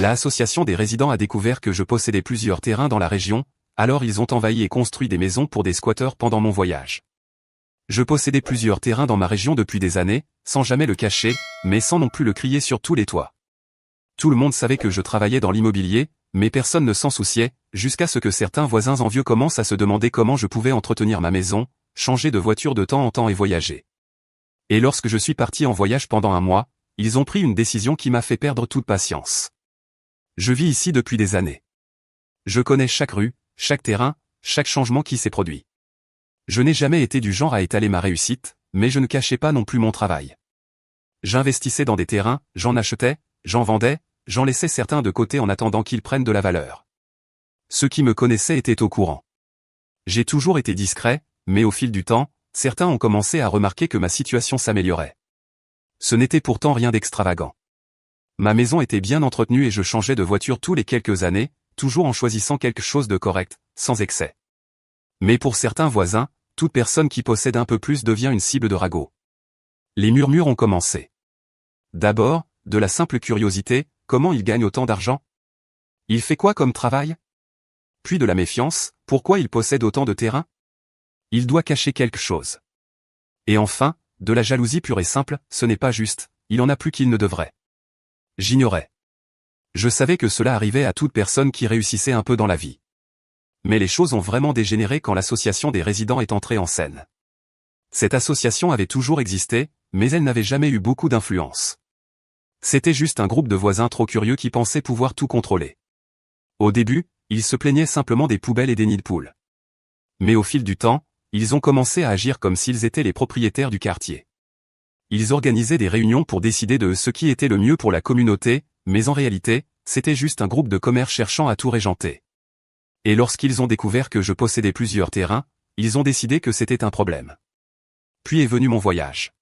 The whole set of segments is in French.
L'association des résidents a découvert que je possédais plusieurs terrains dans la région, alors ils ont envahi et construit des maisons pour des squatteurs pendant mon voyage. Je possédais plusieurs terrains dans ma région depuis des années, sans jamais le cacher, mais sans non plus le crier sur tous les toits. Tout le monde savait que je travaillais dans l'immobilier, mais personne ne s'en souciait, jusqu'à ce que certains voisins envieux commencent à se demander comment je pouvais entretenir ma maison, changer de voiture de temps en temps et voyager. Et lorsque je suis parti en voyage pendant un mois, ils ont pris une décision qui m'a fait perdre toute patience. Je vis ici depuis des années. Je connais chaque rue, chaque terrain, chaque changement qui s'est produit. Je n'ai jamais été du genre à étaler ma réussite, mais je ne cachais pas non plus mon travail. J'investissais dans des terrains, j'en achetais, j'en vendais, j'en laissais certains de côté en attendant qu'ils prennent de la valeur. Ceux qui me connaissaient étaient au courant. J'ai toujours été discret, mais au fil du temps, certains ont commencé à remarquer que ma situation s'améliorait. Ce n'était pourtant rien d'extravagant. Ma maison était bien entretenue et je changeais de voiture tous les quelques années, toujours en choisissant quelque chose de correct, sans excès. Mais pour certains voisins, toute personne qui possède un peu plus devient une cible de ragots. Les murmures ont commencé. D'abord, de la simple curiosité, comment il gagne autant d'argent? Il fait quoi comme travail? Puis de la méfiance, pourquoi il possède autant de terrain? Il doit cacher quelque chose. Et enfin, de la jalousie pure et simple, ce n'est pas juste, il en a plus qu'il ne devrait. J'ignorais. Je savais que cela arrivait à toute personne qui réussissait un peu dans la vie. Mais les choses ont vraiment dégénéré quand l'association des résidents est entrée en scène. Cette association avait toujours existé, mais elle n'avait jamais eu beaucoup d'influence. C'était juste un groupe de voisins trop curieux qui pensaient pouvoir tout contrôler. Au début, ils se plaignaient simplement des poubelles et des nids de poules. Mais au fil du temps, ils ont commencé à agir comme s'ils étaient les propriétaires du quartier. Ils organisaient des réunions pour décider de ce qui était le mieux pour la communauté, mais en réalité, c'était juste un groupe de commerce cherchant à tout régenter. Et lorsqu'ils ont découvert que je possédais plusieurs terrains, ils ont décidé que c'était un problème. Puis est venu mon voyage.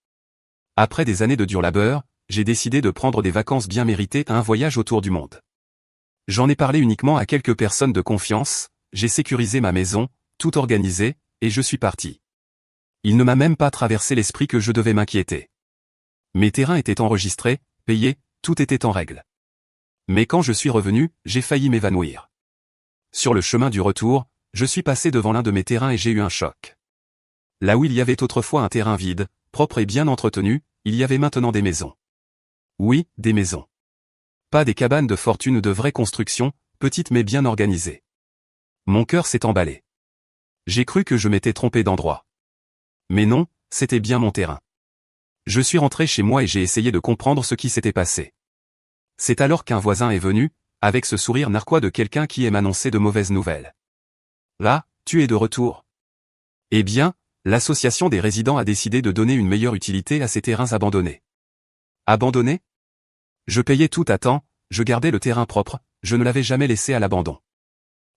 Après des années de dur labeur, j'ai décidé de prendre des vacances bien méritées à un voyage autour du monde. J'en ai parlé uniquement à quelques personnes de confiance, j'ai sécurisé ma maison, tout organisé, et je suis parti. Il ne m'a même pas traversé l'esprit que je devais m'inquiéter. Mes terrains étaient enregistrés, payés, tout était en règle. Mais quand je suis revenu, j'ai failli m'évanouir. Sur le chemin du retour, je suis passé devant l'un de mes terrains et j'ai eu un choc. Là où il y avait autrefois un terrain vide, propre et bien entretenu, il y avait maintenant des maisons. Oui, des maisons. Pas des cabanes de fortune ou de vraie construction, petites mais bien organisées. Mon cœur s'est emballé. J'ai cru que je m'étais trompé d'endroit. Mais non, c'était bien mon terrain. Je suis rentré chez moi et j'ai essayé de comprendre ce qui s'était passé. C'est alors qu'un voisin est venu, avec ce sourire narquois de quelqu'un qui aime annoncer de mauvaises nouvelles. Là, tu es de retour. Eh bien, l'association des résidents a décidé de donner une meilleure utilité à ces terrains abandonnés. Abandonnés? Je payais tout à temps, je gardais le terrain propre, je ne l'avais jamais laissé à l'abandon.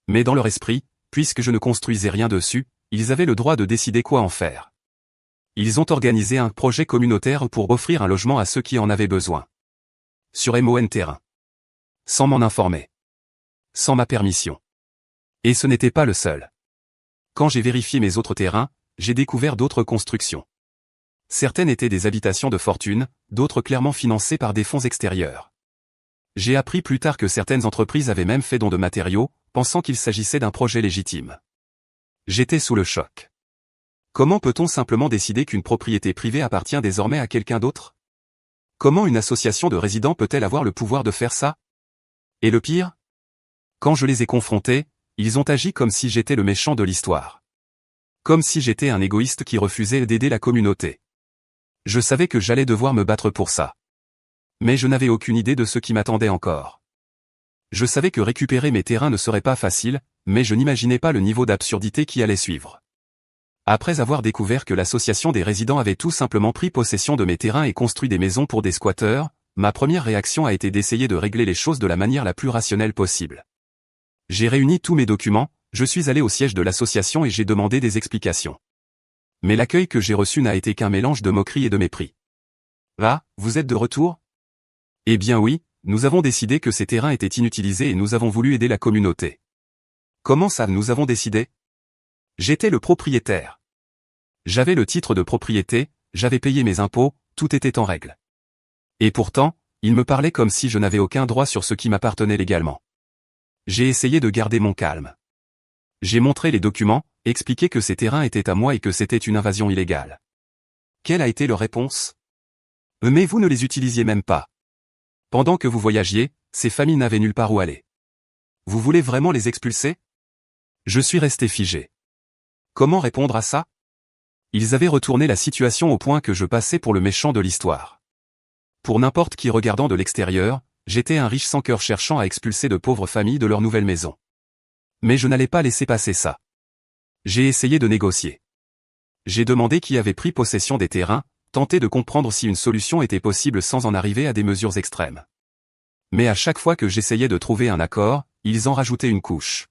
Mais dans leur esprit, puisque je ne construisais rien dessus, ils avaient le droit de décider quoi en faire. Ils ont organisé un projet communautaire pour offrir un logement à ceux qui en avaient besoin. Sur MON Terrain. Sans m'en informer. Sans ma permission. Et ce n'était pas le seul. Quand j'ai vérifié mes autres terrains, j'ai découvert d'autres constructions. Certaines étaient des habitations de fortune, d'autres clairement financées par des fonds extérieurs. J'ai appris plus tard que certaines entreprises avaient même fait don de matériaux, pensant qu'il s'agissait d'un projet légitime. J'étais sous le choc. Comment peut-on simplement décider qu'une propriété privée appartient désormais à quelqu'un d'autre? Comment une association de résidents peut-elle avoir le pouvoir de faire ça? Et le pire? Quand je les ai confrontés, ils ont agi comme si j'étais le méchant de l'histoire. Comme si j'étais un égoïste qui refusait d'aider la communauté. Je savais que j'allais devoir me battre pour ça. Mais je n'avais aucune idée de ce qui m'attendait encore. Je savais que récupérer mes terrains ne serait pas facile, mais je n'imaginais pas le niveau d'absurdité qui allait suivre. Après avoir découvert que l'association des résidents avait tout simplement pris possession de mes terrains et construit des maisons pour des squatteurs, ma première réaction a été d'essayer de régler les choses de la manière la plus rationnelle possible. J'ai réuni tous mes documents, je suis allé au siège de l'association et j'ai demandé des explications. Mais l'accueil que j'ai reçu n'a été qu'un mélange de moquerie et de mépris. Ah, vous êtes de retour? Eh bien oui, nous avons décidé que ces terrains étaient inutilisés et nous avons voulu aider la communauté. Comment ça, nous avons décidé? J'étais le propriétaire. J'avais le titre de propriété, j'avais payé mes impôts, tout était en règle. Et pourtant, Ils me parlaient comme si je n'avais aucun droit sur ce qui m'appartenait légalement. J'ai essayé de garder mon calme. J'ai montré les documents, expliqué que ces terrains étaient à moi et que c'était une invasion illégale. Quelle a été leur réponse? Mais vous ne les utilisiez même pas. Pendant que vous voyagiez, ces familles n'avaient nulle part où aller. Vous voulez vraiment les expulser? Je suis resté figé. Comment répondre à ça? Ils avaient retourné la situation au point que je passais pour le méchant de l'histoire. Pour n'importe qui regardant de l'extérieur, j'étais un riche sans cœur cherchant à expulser de pauvres familles de leur nouvelle maison. Mais je n'allais pas laisser passer ça. J'ai essayé de négocier. J'ai demandé qui avait pris possession des terrains, tenté de comprendre si une solution était possible sans en arriver à des mesures extrêmes. Mais à chaque fois que j'essayais de trouver un accord, ils en rajoutaient une couche.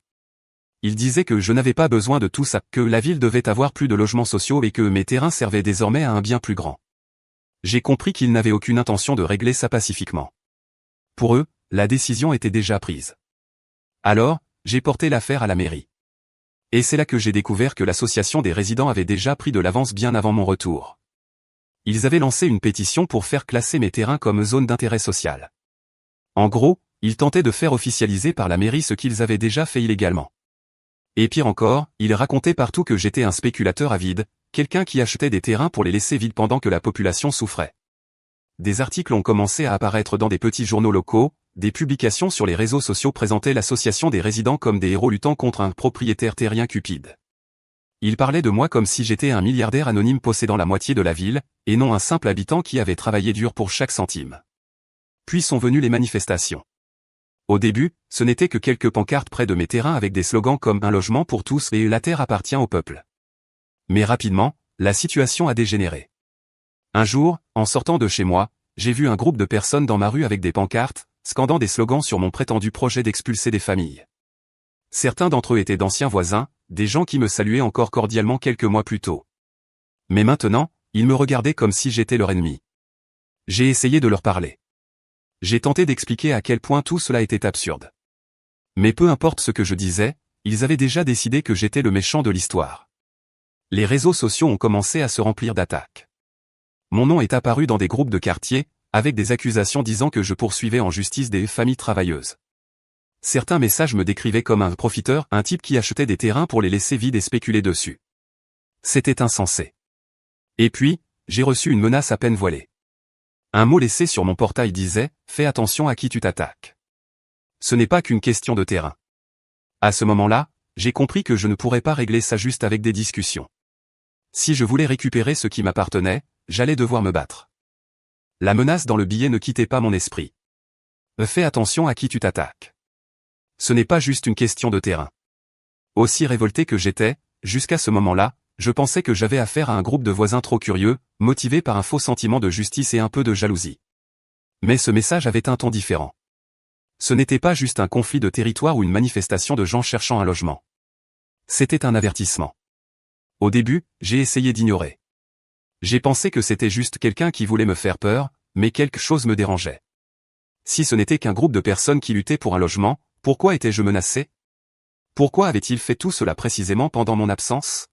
Ils disaient que je n'avais pas besoin de tout ça, que la ville devait avoir plus de logements sociaux et que mes terrains servaient désormais à un bien plus grand. J'ai compris qu'ils n'avaient aucune intention de régler ça pacifiquement. Pour eux, la décision était déjà prise. Alors, j'ai porté l'affaire à la mairie. Et c'est là que j'ai découvert que l'association des résidents avait déjà pris de l'avance bien avant mon retour. Ils avaient lancé une pétition pour faire classer mes terrains comme zone d'intérêt social. En gros, ils tentaient de faire officialiser par la mairie ce qu'ils avaient déjà fait illégalement. Et pire encore, ils racontaient partout que j'étais un spéculateur avide, quelqu'un qui achetait des terrains pour les laisser vides pendant que la population souffrait. Des articles ont commencé à apparaître dans des petits journaux locaux, des publications sur les réseaux sociaux présentaient l'association des résidents comme des héros luttant contre un propriétaire terrien cupide. Ils parlaient de moi comme si j'étais un milliardaire anonyme possédant la moitié de la ville, et non un simple habitant qui avait travaillé dur pour chaque centime. Puis sont venues les manifestations. Au début, ce n'était que quelques pancartes près de mes terrains avec des slogans comme « Un logement pour tous » et « La terre appartient au peuple ». Mais rapidement, la situation a dégénéré. Un jour, en sortant de chez moi, j'ai vu un groupe de personnes dans ma rue avec des pancartes, scandant des slogans sur mon prétendu projet d'expulser des familles. Certains d'entre eux étaient d'anciens voisins, des gens qui me saluaient encore cordialement quelques mois plus tôt. Mais maintenant, ils me regardaient comme si j'étais leur ennemi. J'ai essayé de leur parler. J'ai tenté d'expliquer à quel point tout cela était absurde. Mais peu importe ce que je disais, ils avaient déjà décidé que j'étais le méchant de l'histoire. Les réseaux sociaux ont commencé à se remplir d'attaques. Mon nom est apparu dans des groupes de quartier, avec des accusations disant que je poursuivais en justice des familles travailleuses. Certains messages me décrivaient comme un profiteur, un type qui achetait des terrains pour les laisser vides et spéculer dessus. C'était insensé. Et puis, j'ai reçu une menace à peine voilée. Un mot laissé sur mon portail disait « Fais attention à qui tu t'attaques ». Ce n'est pas qu'une question de terrain. À ce moment-là, j'ai compris que je ne pourrais pas régler ça juste avec des discussions. Si je voulais récupérer ce qui m'appartenait, j'allais devoir me battre. La menace dans le billet ne quittait pas mon esprit. Fais attention à qui tu t'attaques. Ce n'est pas juste une question de terrain. Aussi révolté que j'étais, jusqu'à ce moment-là, je pensais que j'avais affaire à un groupe de voisins trop curieux, motivés par un faux sentiment de justice et un peu de jalousie. Mais ce message avait un ton différent. Ce n'était pas juste un conflit de territoire ou une manifestation de gens cherchant un logement. C'était un avertissement. Au début, j'ai essayé d'ignorer. J'ai pensé que c'était juste quelqu'un qui voulait me faire peur, mais quelque chose me dérangeait. Si ce n'était qu'un groupe de personnes qui luttaient pour un logement, pourquoi étais-je menacé? Pourquoi avait-il fait tout cela précisément pendant mon absence?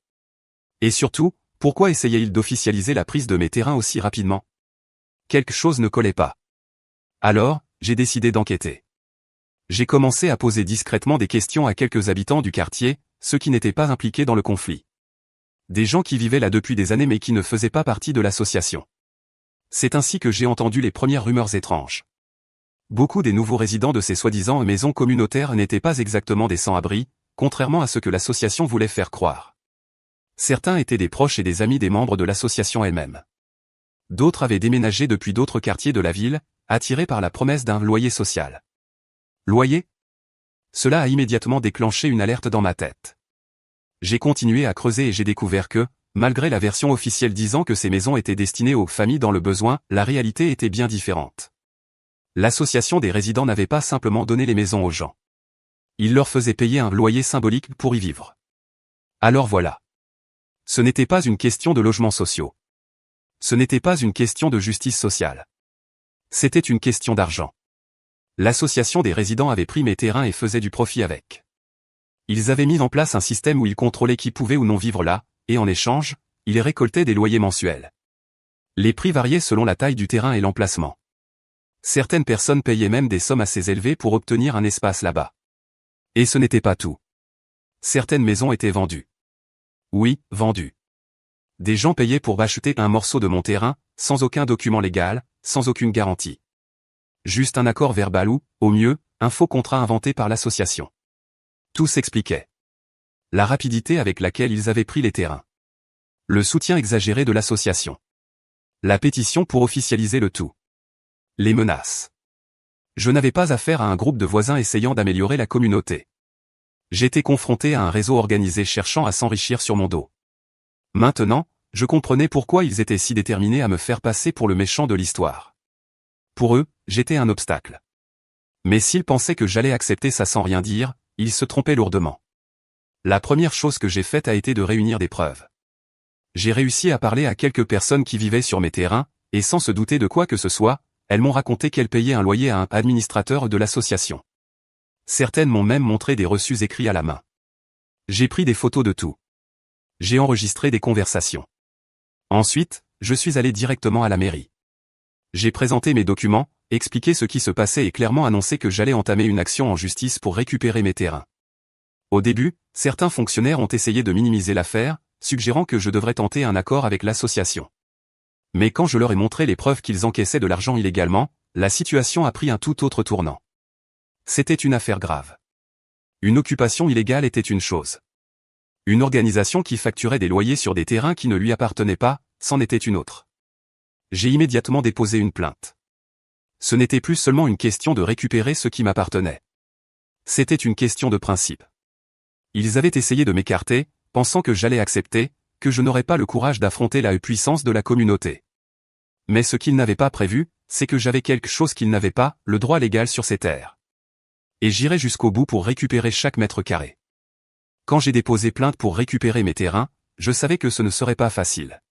Et surtout, pourquoi essayait-il d'officialiser la prise de mes terrains aussi rapidement? Quelque chose ne collait pas. Alors, j'ai décidé d'enquêter. J'ai commencé à poser discrètement des questions à quelques habitants du quartier, ceux qui n'étaient pas impliqués dans le conflit. Des gens qui vivaient là depuis des années mais qui ne faisaient pas partie de l'association. C'est ainsi que j'ai entendu les premières rumeurs étranges. Beaucoup des nouveaux résidents de ces soi-disant maisons communautaires n'étaient pas exactement des sans-abri, contrairement à ce que l'association voulait faire croire. Certains étaient des proches et des amis des membres de l'association elle-même. D'autres avaient déménagé depuis d'autres quartiers de la ville, attirés par la promesse d'un loyer social. Loyer? Cela a immédiatement déclenché une alerte dans ma tête. J'ai continué à creuser et j'ai découvert que, malgré la version officielle disant que ces maisons étaient destinées aux familles dans le besoin, la réalité était bien différente. L'association des résidents n'avait pas simplement donné les maisons aux gens. Il leur faisait payer un loyer symbolique pour y vivre. Alors voilà. Ce n'était pas une question de logements sociaux. Ce n'était pas une question de justice sociale. C'était une question d'argent. L'association des résidents avait pris mes terrains et faisait du profit avec. Ils avaient mis en place un système où ils contrôlaient qui pouvait ou non vivre là, et en échange, ils récoltaient des loyers mensuels. Les prix variaient selon la taille du terrain et l'emplacement. Certaines personnes payaient même des sommes assez élevées pour obtenir un espace là-bas. Et ce n'était pas tout. Certaines maisons étaient vendues. Oui, vendues. Des gens payaient pour acheter un morceau de mon terrain, sans aucun document légal, sans aucune garantie. Juste un accord verbal ou, au mieux, un faux contrat inventé par l'association. Tout s'expliquait. La rapidité avec laquelle ils avaient pris les terrains. Le soutien exagéré de l'association. La pétition pour officialiser le tout. Les menaces. Je n'avais pas affaire à un groupe de voisins essayant d'améliorer la communauté. J'étais confronté à un réseau organisé cherchant à s'enrichir sur mon dos. Maintenant, je comprenais pourquoi ils étaient si déterminés à me faire passer pour le méchant de l'histoire. Pour eux, j'étais un obstacle. Mais s'ils pensaient que j'allais accepter ça sans rien dire, ils se trompaient lourdement. La première chose que j'ai faite a été de réunir des preuves. J'ai réussi à parler à quelques personnes qui vivaient sur mes terrains, et sans se douter de quoi que ce soit, elles m'ont raconté qu'elles payaient un loyer à un administrateur de l'association. Certaines m'ont même montré des reçus écrits à la main. J'ai pris des photos de tout. J'ai enregistré des conversations. Ensuite, je suis allé directement à la mairie. J'ai présenté mes documents, expliqué ce qui se passait et clairement annoncé que j'allais entamer une action en justice pour récupérer mes terrains. Au début, certains fonctionnaires ont essayé de minimiser l'affaire, suggérant que je devrais tenter un accord avec l'association. Mais quand je leur ai montré les preuves qu'ils encaissaient de l'argent illégalement, la situation a pris un tout autre tournant. C'était une affaire grave. Une occupation illégale était une chose. Une organisation qui facturait des loyers sur des terrains qui ne lui appartenaient pas, c'en était une autre. J'ai immédiatement déposé une plainte. Ce n'était plus seulement une question de récupérer ce qui m'appartenait. C'était une question de principe. Ils avaient essayé de m'écarter, pensant que j'allais accepter, que je n'aurais pas le courage d'affronter la puissance de la communauté. Mais ce qu'ils n'avaient pas prévu, c'est que j'avais quelque chose qu'ils n'avaient pas, le droit légal sur ces terres. Et j'irai jusqu'au bout pour récupérer chaque mètre carré. Quand j'ai déposé plainte pour récupérer mes terrains, je savais que ce ne serait pas facile.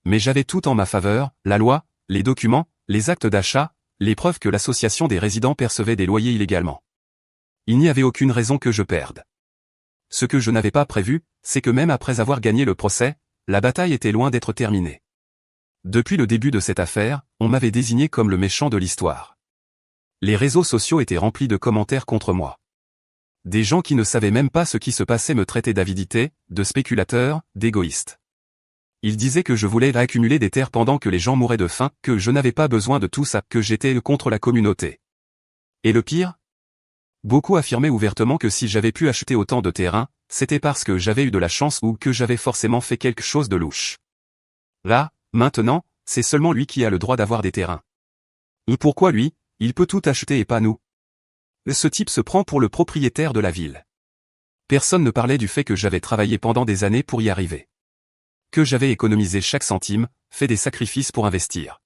Mais j'avais tout en ma faveur, la loi, les documents, les actes d'achat, les preuves que l'association des résidents percevait des loyers illégalement. Il n'y avait aucune raison que je perde. Ce que je n'avais pas prévu, c'est que même après avoir gagné le procès, la bataille était loin d'être terminée. Depuis le début de cette affaire, on m'avait désigné comme le méchant de l'histoire. Les réseaux sociaux étaient remplis de commentaires contre moi. Des gens qui ne savaient même pas ce qui se passait me traitaient d'avidité, de spéculateur, d'égoïste. Ils disaient que je voulais accumuler des terres pendant que les gens mouraient de faim, que je n'avais pas besoin de tout ça, que j'étais contre la communauté. Et le pire ? Beaucoup affirmaient ouvertement que si j'avais pu acheter autant de terrains, c'était parce que j'avais eu de la chance ou que j'avais forcément fait quelque chose de louche. Là, maintenant, c'est seulement lui qui a le droit d'avoir des terrains. Et pourquoi lui, il peut tout acheter et pas nous ? Ce type se prend pour le propriétaire de la ville. Personne ne parlait du fait que j'avais travaillé pendant des années pour y arriver. Que j'avais économisé chaque centime, fait des sacrifices pour investir.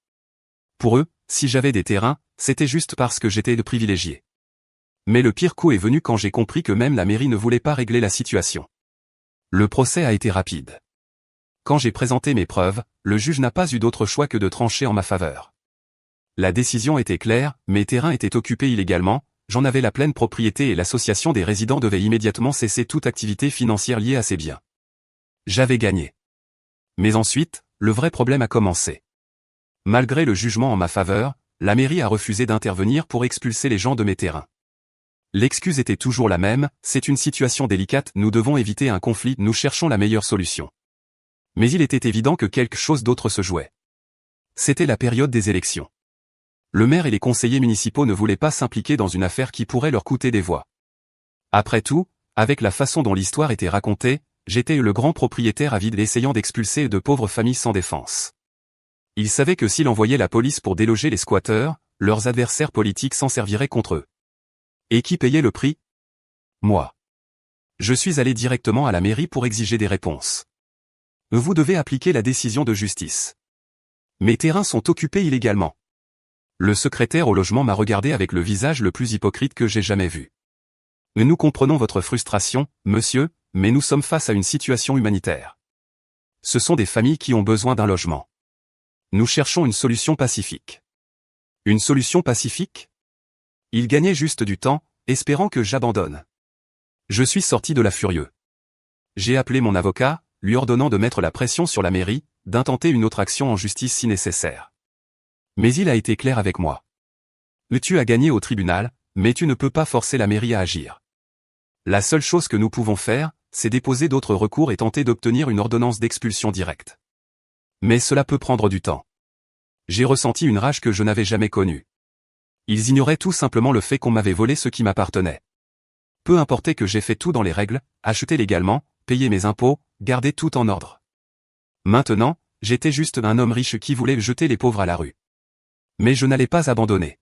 Pour eux, si j'avais des terrains, c'était juste parce que j'étais le privilégié. Mais le pire coup est venu quand j'ai compris que même la mairie ne voulait pas régler la situation. Le procès a été rapide. Quand j'ai présenté mes preuves, le juge n'a pas eu d'autre choix que de trancher en ma faveur. La décision était claire, mes terrains étaient occupés illégalement, j'en avais la pleine propriété et l'association des résidents devait immédiatement cesser toute activité financière liée à ces biens. J'avais gagné. Mais ensuite, le vrai problème a commencé. Malgré le jugement en ma faveur, la mairie a refusé d'intervenir pour expulser les gens de mes terrains. L'excuse était toujours la même, c'est une situation délicate, nous devons éviter un conflit, nous cherchons la meilleure solution. Mais il était évident que quelque chose d'autre se jouait. C'était la période des élections. Le maire et les conseillers municipaux ne voulaient pas s'impliquer dans une affaire qui pourrait leur coûter des voix. Après tout, avec la façon dont l'histoire était racontée, j'étais le grand propriétaire avide essayant d'expulser de pauvres familles sans défense. Ils savaient que s'ils envoyaient la police pour déloger les squatteurs, leurs adversaires politiques s'en serviraient contre eux. Et qui payait le prix ? Moi. Je suis allé directement à la mairie pour exiger des réponses. Vous devez appliquer la décision de justice. Mes terrains sont occupés illégalement. Le secrétaire au logement m'a regardé avec le visage le plus hypocrite que j'ai jamais vu. Nous comprenons votre frustration, monsieur, mais nous sommes face à une situation humanitaire. Ce sont des familles qui ont besoin d'un logement. Nous cherchons une solution pacifique. Une solution pacifique ? Il gagnait juste du temps, espérant que j'abandonne. Je suis sorti de là furieux. J'ai appelé mon avocat, lui ordonnant de mettre la pression sur la mairie, d'intenter une autre action en justice si nécessaire. Mais il a été clair avec moi. Tu as gagné au tribunal, mais tu ne peux pas forcer la mairie à agir. La seule chose que nous pouvons faire, c'est déposer d'autres recours et tenter d'obtenir une ordonnance d'expulsion directe. Mais cela peut prendre du temps. J'ai ressenti une rage que je n'avais jamais connue. Ils ignoraient tout simplement le fait qu'on m'avait volé ce qui m'appartenait. Peu importait que j'ai fait tout dans les règles, acheté légalement, payé mes impôts, gardé tout en ordre. Maintenant, j'étais juste un homme riche qui voulait jeter les pauvres à la rue. Mais je n'allais pas abandonner.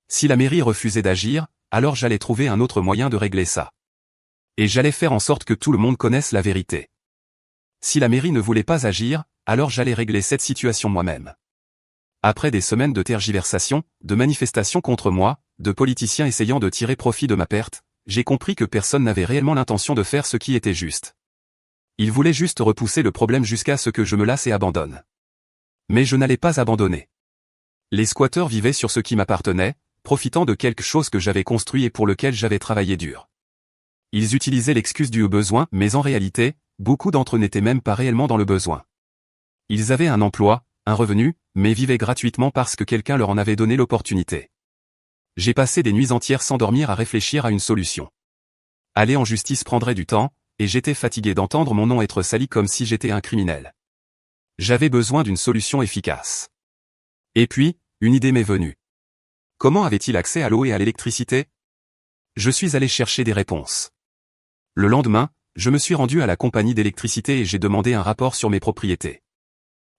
Si la mairie refusait d'agir, alors j'allais trouver un autre moyen de régler ça. Et j'allais faire en sorte que tout le monde connaisse la vérité. Si la mairie ne voulait pas agir, alors j'allais régler cette situation moi-même. Après des semaines de tergiversations, de manifestations contre moi, de politiciens essayant de tirer profit de ma perte, j'ai compris que personne n'avait réellement l'intention de faire ce qui était juste. Ils voulaient juste repousser le problème jusqu'à ce que je me lasse et abandonne. Mais je n'allais pas abandonner. Les squatteurs vivaient sur ce qui m'appartenait, profitant de quelque chose que j'avais construit et pour lequel j'avais travaillé dur. Ils utilisaient l'excuse du besoin, mais en réalité, beaucoup d'entre eux n'étaient même pas réellement dans le besoin. Ils avaient un emploi, un revenu, mais vivaient gratuitement parce que quelqu'un leur en avait donné l'opportunité. J'ai passé des nuits entières sans dormir à réfléchir à une solution. Aller en justice prendrait du temps, et j'étais fatigué d'entendre mon nom être sali comme si j'étais un criminel. J'avais besoin d'une solution efficace. Et puis, une idée m'est venue. Comment avait-il accès à l'eau et à l'électricité? Je suis allé chercher des réponses. Le lendemain, je me suis rendu à la compagnie d'électricité et j'ai demandé un rapport sur mes propriétés.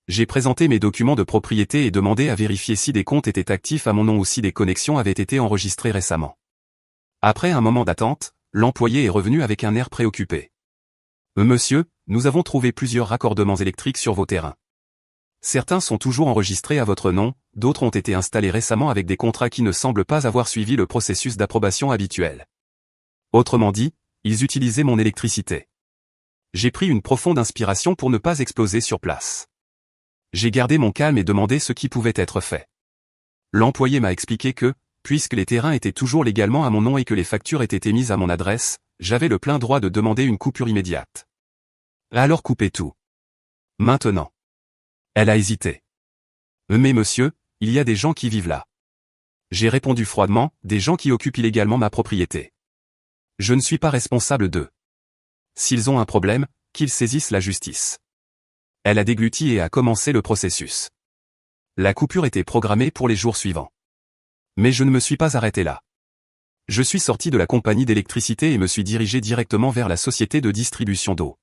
J'ai présenté mes documents de propriété et demandé à vérifier si des comptes étaient actifs à mon nom ou si des connexions avaient été enregistrées récemment. Après un moment d'attente, l'employé est revenu avec un air préoccupé. Monsieur, nous avons trouvé plusieurs raccordements électriques sur vos terrains. Certains sont toujours enregistrés à votre nom, d'autres ont été installés récemment avec des contrats qui ne semblent pas avoir suivi le processus d'approbation habituel. Autrement dit, ils utilisaient mon électricité. J'ai pris une profonde inspiration pour ne pas exploser sur place. J'ai gardé mon calme et demandé ce qui pouvait être fait. L'employé m'a expliqué que, puisque les terrains étaient toujours légalement à mon nom et que les factures étaient émises à mon adresse, j'avais le plein droit de demander une coupure immédiate. Alors coupez tout. Maintenant. Elle a hésité. Mais monsieur, il y a des gens qui vivent là. J'ai répondu froidement, des gens qui occupent illégalement ma propriété. Je ne suis pas responsable d'eux. S'ils ont un problème, qu'ils saisissent la justice. Elle a dégluti et a commencé le processus. La coupure était programmée pour les jours suivants. Mais je ne me suis pas arrêté là. Je suis sorti de la compagnie d'électricité et me suis dirigé directement vers la société de distribution d'eau.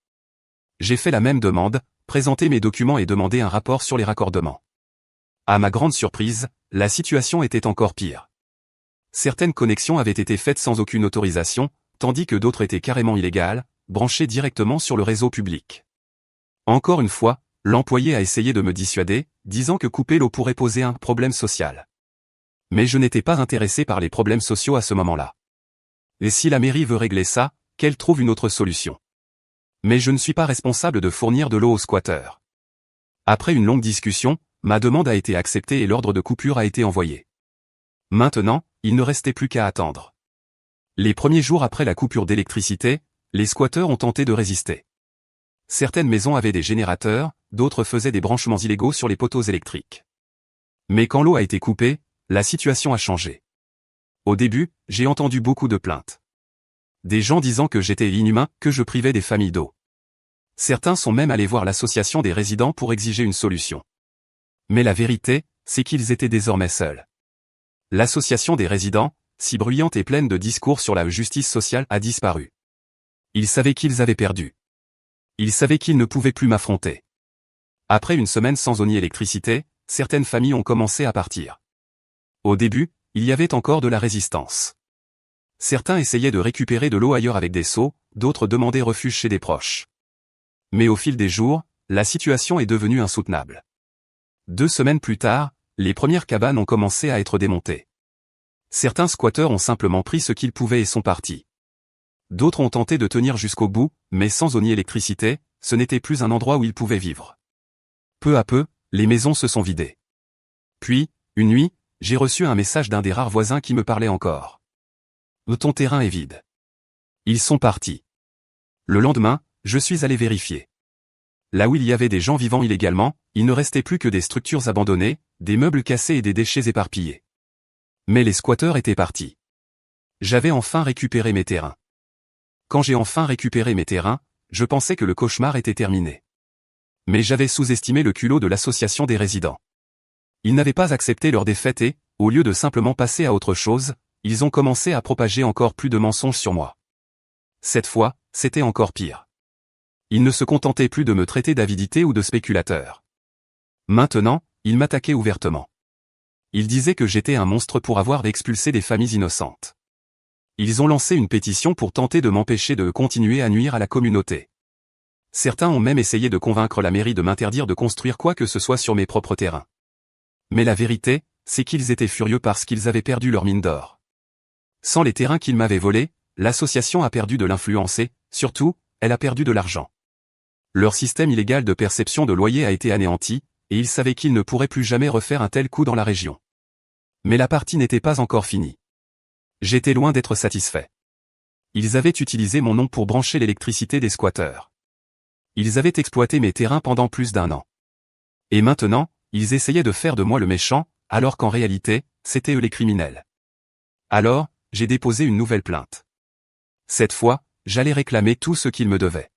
J'ai fait la même demande, présenté mes documents et demandé un rapport sur les raccordements. À ma grande surprise, la situation était encore pire. Certaines connexions avaient été faites sans aucune autorisation, tandis que d'autres étaient carrément illégales, branchées directement sur le réseau public. Encore une fois, l'employé a essayé de me dissuader, disant que couper l'eau pourrait poser un problème social. Mais je n'étais pas intéressé par les problèmes sociaux à ce moment-là. Et si la mairie veut régler ça, qu'elle trouve une autre solution. Mais je ne suis pas responsable de fournir de l'eau aux squatteurs. Après une longue discussion, ma demande a été acceptée et l'ordre de coupure a été envoyé. Maintenant, il ne restait plus qu'à attendre. Les premiers jours après la coupure d'électricité, les squatteurs ont tenté de résister. Certaines maisons avaient des générateurs, d'autres faisaient des branchements illégaux sur les poteaux électriques. Mais quand l'eau a été coupée, la situation a changé. Au début, j'ai entendu beaucoup de plaintes. Des gens disant que j'étais inhumain, que je privais des familles d'eau. Certains sont même allés voir l'association des résidents pour exiger une solution. Mais la vérité, c'est qu'ils étaient désormais seuls. L'association des résidents, si bruyante et pleine de discours sur la justice sociale, a disparu. Ils savaient qu'ils avaient perdu. Ils savaient qu'ils ne pouvaient plus m'affronter. Après une semaine sans eau ni électricité, certaines familles ont commencé à partir. Au début, il y avait encore de la résistance. Certains essayaient de récupérer de l'eau ailleurs avec des seaux, d'autres demandaient refuge chez des proches. Mais au fil des jours, la situation est devenue insoutenable. 2 semaines plus tard, les premières cabanes ont commencé à être démontées. Certains squatteurs ont simplement pris ce qu'ils pouvaient et sont partis. D'autres ont tenté de tenir jusqu'au bout, mais sans eau ni électricité, ce n'était plus un endroit où ils pouvaient vivre. Peu à peu, les maisons se sont vidées. Puis, une nuit, j'ai reçu un message d'un des rares voisins qui me parlait encore. Ton terrain est vide. Ils sont partis. Le lendemain, je suis allé vérifier. Là où il y avait des gens vivant illégalement, il ne restait plus que des structures abandonnées, des meubles cassés et des déchets éparpillés. Mais les squatteurs étaient partis. J'avais enfin récupéré mes terrains. Quand j'ai enfin récupéré mes terrains, je pensais que le cauchemar était terminé. Mais j'avais sous-estimé le culot de l'association des résidents. Ils n'avaient pas accepté leur défaite et, au lieu de simplement passer à autre chose, ils ont commencé à propager encore plus de mensonges sur moi. Cette fois, c'était encore pire. Ils ne se contentaient plus de me traiter d'avidité ou de spéculateur. Maintenant, ils m'attaquaient ouvertement. Ils disaient que j'étais un monstre pour avoir expulsé des familles innocentes. Ils ont lancé une pétition pour tenter de m'empêcher de continuer à nuire à la communauté. Certains ont même essayé de convaincre la mairie de m'interdire de construire quoi que ce soit sur mes propres terrains. Mais la vérité, c'est qu'ils étaient furieux parce qu'ils avaient perdu leur mine d'or. Sans les terrains qu'ils m'avaient volés, l'association a perdu de l'influence et, surtout, elle a perdu de l'argent. Leur système illégal de perception de loyer a été anéanti, et ils savaient qu'ils ne pourraient plus jamais refaire un tel coup dans la région. Mais la partie n'était pas encore finie. J'étais loin d'être satisfait. Ils avaient utilisé mon nom pour brancher l'électricité des squatteurs. Ils avaient exploité mes terrains pendant plus d'1 an. Et maintenant, ils essayaient de faire de moi le méchant, alors qu'en réalité, c'étaient eux les criminels. Alors, j'ai déposé une nouvelle plainte. Cette fois, j'allais réclamer tout ce qu'ils me devaient.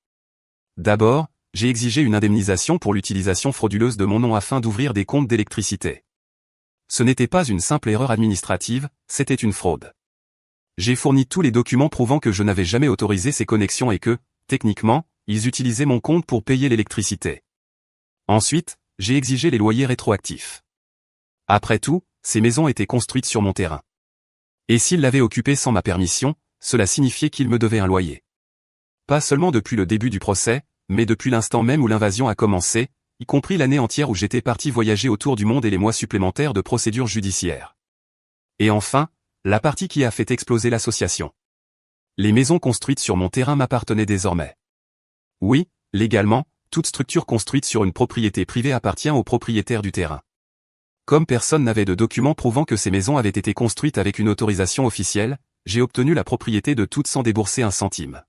D'abord, j'ai exigé une indemnisation pour l'utilisation frauduleuse de mon nom afin d'ouvrir des comptes d'électricité. Ce n'était pas une simple erreur administrative, c'était une fraude. J'ai fourni tous les documents prouvant que je n'avais jamais autorisé ces connexions et que, techniquement, ils utilisaient mon compte pour payer l'électricité. Ensuite, j'ai exigé les loyers rétroactifs. Après tout, ces maisons étaient construites sur mon terrain. Et s'ils l'avaient occupé sans ma permission, cela signifiait qu'ils me devaient un loyer. Pas seulement depuis le début du procès, mais depuis l'instant même où l'invasion a commencé, y compris l'année entière où j'étais parti voyager autour du monde et les mois supplémentaires de procédures judiciaires. Et enfin, la partie qui a fait exploser l'association. Les maisons construites sur mon terrain m'appartenaient désormais. Oui, légalement, toute structure construite sur une propriété privée appartient au propriétaire du terrain. Comme personne n'avait de documents prouvant que ces maisons avaient été construites avec une autorisation officielle, j'ai obtenu la propriété de toutes sans débourser un centime.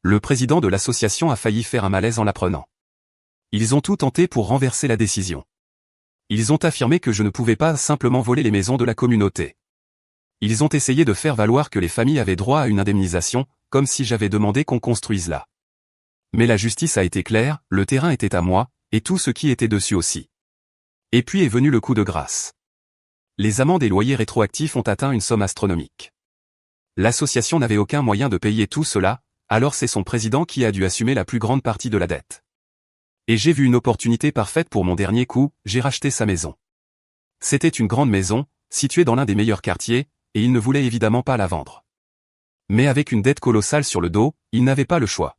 Le président de l'association a failli faire un malaise en l'apprenant. Ils ont tout tenté pour renverser la décision. Ils ont affirmé que je ne pouvais pas simplement voler les maisons de la communauté. Ils ont essayé de faire valoir que les familles avaient droit à une indemnisation, comme si j'avais demandé qu'on construise là. Mais la justice a été claire, le terrain était à moi, et tout ce qui était dessus aussi. Et puis est venu le coup de grâce. Les amendes et loyers rétroactifs ont atteint une somme astronomique. L'association n'avait aucun moyen de payer tout cela, alors c'est son président qui a dû assumer la plus grande partie de la dette. Et j'ai vu une opportunité parfaite pour mon dernier coup, j'ai racheté sa maison. C'était une grande maison, située dans l'un des meilleurs quartiers, et il ne voulait évidemment pas la vendre. Mais avec une dette colossale sur le dos, il n'avait pas le choix.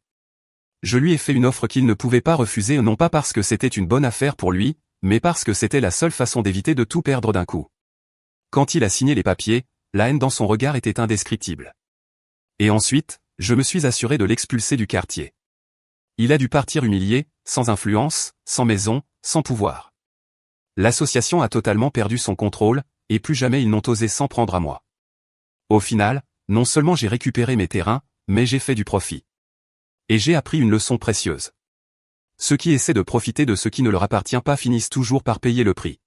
Je lui ai fait une offre qu'il ne pouvait pas refuser, non pas parce que c'était une bonne affaire pour lui, mais parce que c'était la seule façon d'éviter de tout perdre d'un coup. Quand il a signé les papiers, la haine dans son regard était indescriptible. Et ensuite, je me suis assuré de l'expulser du quartier. Il a dû partir humilié, sans influence, sans maison, sans pouvoir. L'association a totalement perdu son contrôle, et plus jamais ils n'ont osé s'en prendre à moi. Au final, non seulement j'ai récupéré mes terrains, mais j'ai fait du profit. Et j'ai appris une leçon précieuse. Ceux qui essaient de profiter de ce qui ne leur appartient pas finissent toujours par payer le prix.